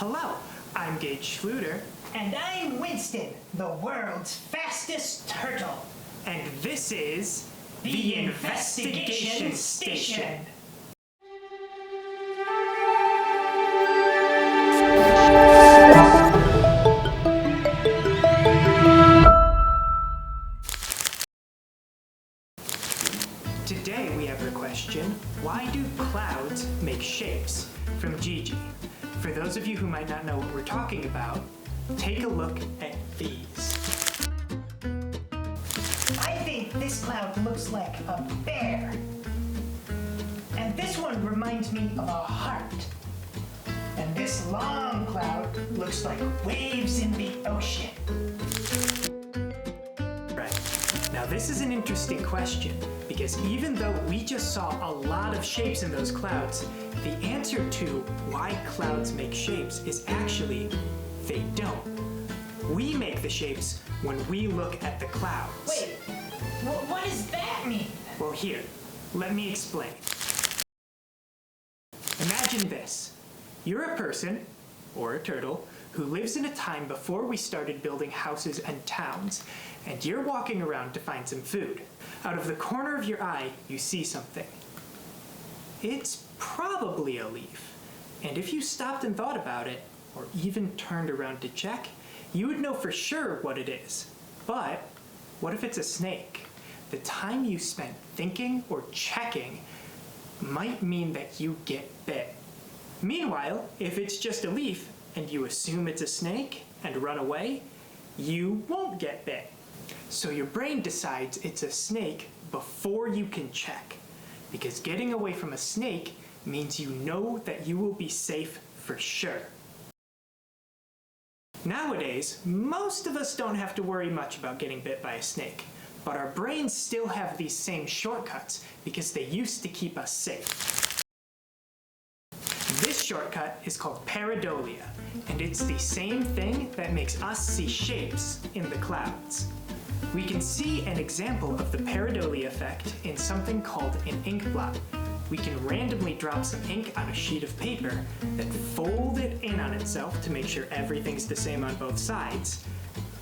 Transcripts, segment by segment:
Hello, I'm Gage And I'm Winston, the world's fastest turtle. and this is The Investigation Station. Today we have the question, why do clouds make shapes? From Gigi. For those of you who might not know what we're talking about, take a look at these. I think this cloud looks like a bear. And this one reminds me of a heart. And this long cloud looks like waves in the ocean. Right. Now this is an interesting question, because even though we just saw a lot of shapes in those clouds, the answer to why clouds make shapes is actually they don't. We make the shapes when we look at the clouds. Wait, what does that mean? Well, here, let me explain. Imagine this. You're a person, or a turtle, who lives in a time before we started building houses and towns, and you're walking around to find some food. Out of the corner of your eye, you see something. It's probably a leaf, and if you stopped and thought about it, or even turned around to check, you would know for sure what it is. But what if it's a snake? The time you spent thinking or checking might mean that you get bit. Meanwhile, if it's just a leaf and you assume it's a snake and run away, you won't get bit. So your brain decides it's a snake before you can check, because getting away from a snake means you know that you will be safe for sure. Nowadays, most of us don't have to worry much about getting bit by a snake, but our brains still have these same shortcuts because they used to keep us safe. This shortcut is called pareidolia, and it's the same thing that makes us see shapes in the clouds. We can see an example of the pareidolia effect in something called an ink blot. We can randomly drop some ink on a sheet of paper, then fold it in on itself to make sure everything's the same on both sides.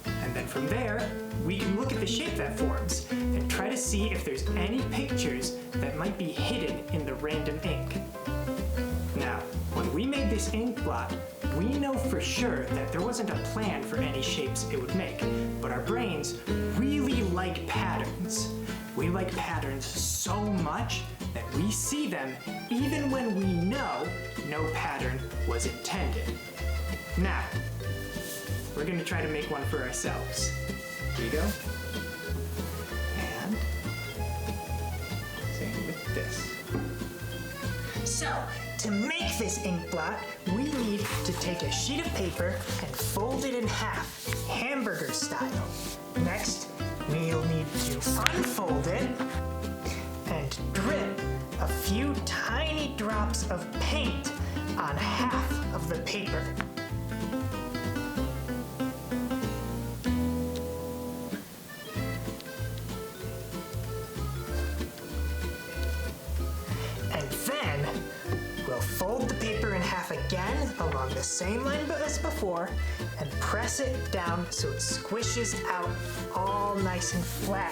And then from there, we can look at the shape that forms and try to see if there's any pictures that might be hidden in the random ink. Now, when we made this ink blot, we know for sure that there wasn't a plan for any shapes it would make, but our brains really like patterns. We like patterns so much that we see them even when we know no pattern was intended. Now, we're going to try to make one for ourselves. Here you go. And same with this. So, to make this ink blot, we need to take a sheet of paper and fold it in half, hamburger style. Next, we'll need to unfold it and drip a few tiny drops of paint on half of the paper. And then we'll fold the paper in half again along the same line as before and press it down so it squishes out all nice and flat.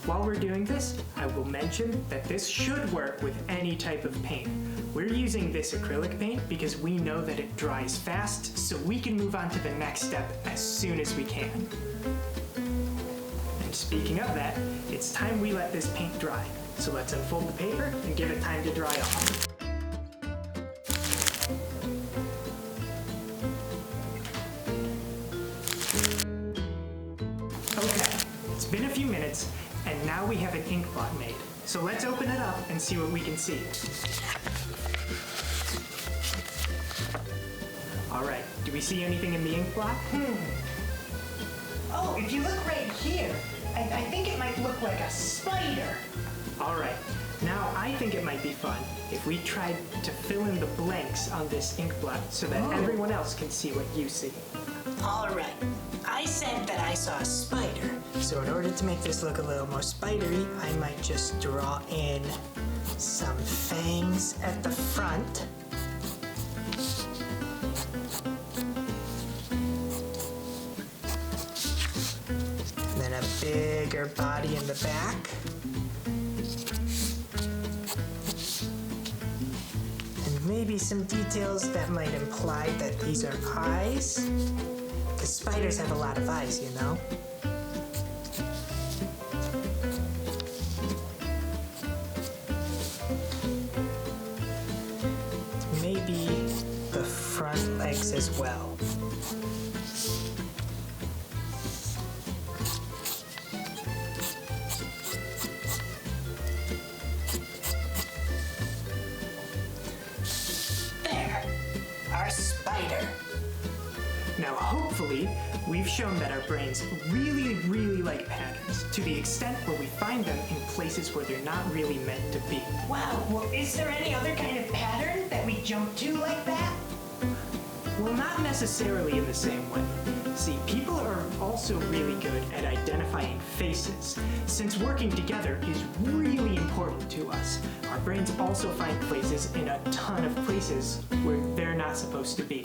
While we're doing this, I will mention that this should work with any type of paint. We're using this acrylic paint because we know that it dries fast, so we can move on to the next step as soon as we can. And speaking of that, it's time we let this paint dry. So let's unfold the paper and give it time to dry off. Okay, it's been a few minutes, and now we have an ink blot made. So let's open it up and see what we can see. All right, do we see anything in the ink blot? Oh, if you look right here, I think it might look like a spider. All right, now I think it might be fun if we tried to fill in the blanks on this ink blot so that everyone else can see what you see. All right, I said that I saw a spider. So in order to make this look a little more spidery, I might just draw in some brains at the front. And then a bigger body in the back. And maybe some details that might imply that these are eyes. Because spiders have a lot of eyes, you know? Maybe the front legs as well. There, our spider. Now hopefully, we've shown that our brains really, really like patterns, to the extent where we find them in places where they're not really meant to be. Wow, well, is there any other kind of pattern that we jump to like that? Well, not necessarily in the same way. See, people are also really good at identifying faces. Since working together is really important to us, our brains also find places in a ton of places where they're not supposed to be.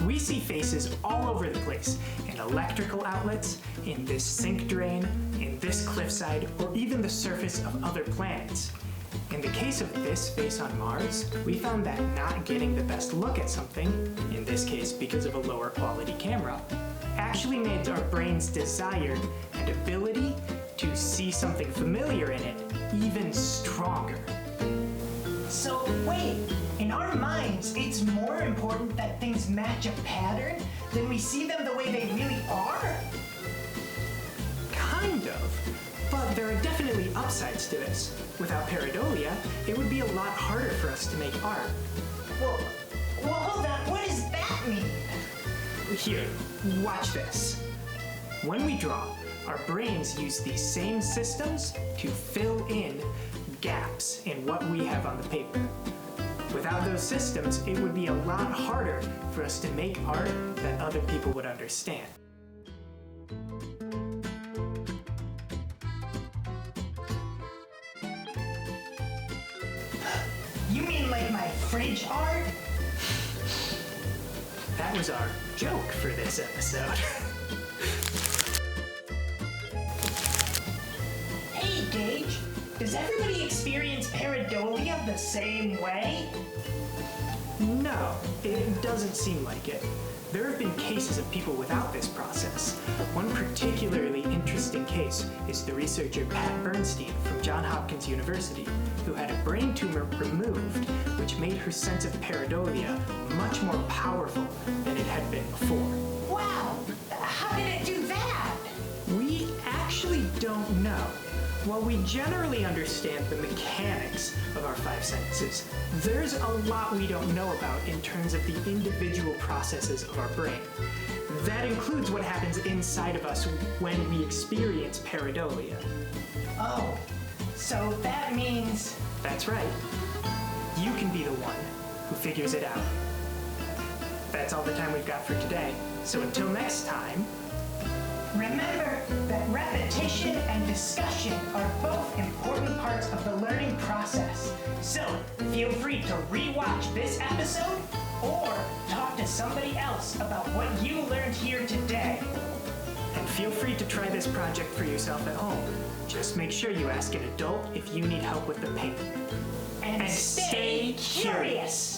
We see faces all over the place, in electrical outlets, in this sink drain, in this cliffside, or even the surface of other planets. In the case of this face on Mars, we found that not getting the best look at something, in this case because of a lower quality camera, actually made our brain's desire and ability to see something familiar in it even stronger. So wait, in our minds, it's more important that things match a pattern than we see them the way they really are? Kind of. But there are definitely upsides to this. Without pareidolia, it would be a lot harder for us to make art. Well, hold on, what does that mean? Here, watch this. When we draw, our brains use these same systems to fill in gaps in what we have on the paper. Without those systems, it would be a lot harder for us to make art that other people would understand. You mean like my fridge art? That was our joke for this episode. Hey, Gage, does everybody experience pareidolia the same way? No, it doesn't seem like it. There have been cases of people without this process. One particularly interesting case is the researcher Pat Bernstein from Johns Hopkins University, who had a brain tumor removed, which made her sense of pareidolia much more powerful than it had been before. Wow, how did it do that? We actually don't know. While we generally understand the mechanics of our five senses, there's a lot we don't know about in terms of the individual processes of our brain. That includes what happens inside of us when we experience pareidolia. Oh, so that means... That's right. You can be the one who figures it out. That's all the time we've got for today. So until next time... Remember that repetition and discussion are both important parts of the learning process. So feel free to re-watch this episode or talk to somebody else about what you learned here today. And feel free to try this project for yourself at home. Just make sure you ask an adult if you need help with the paint. And stay curious.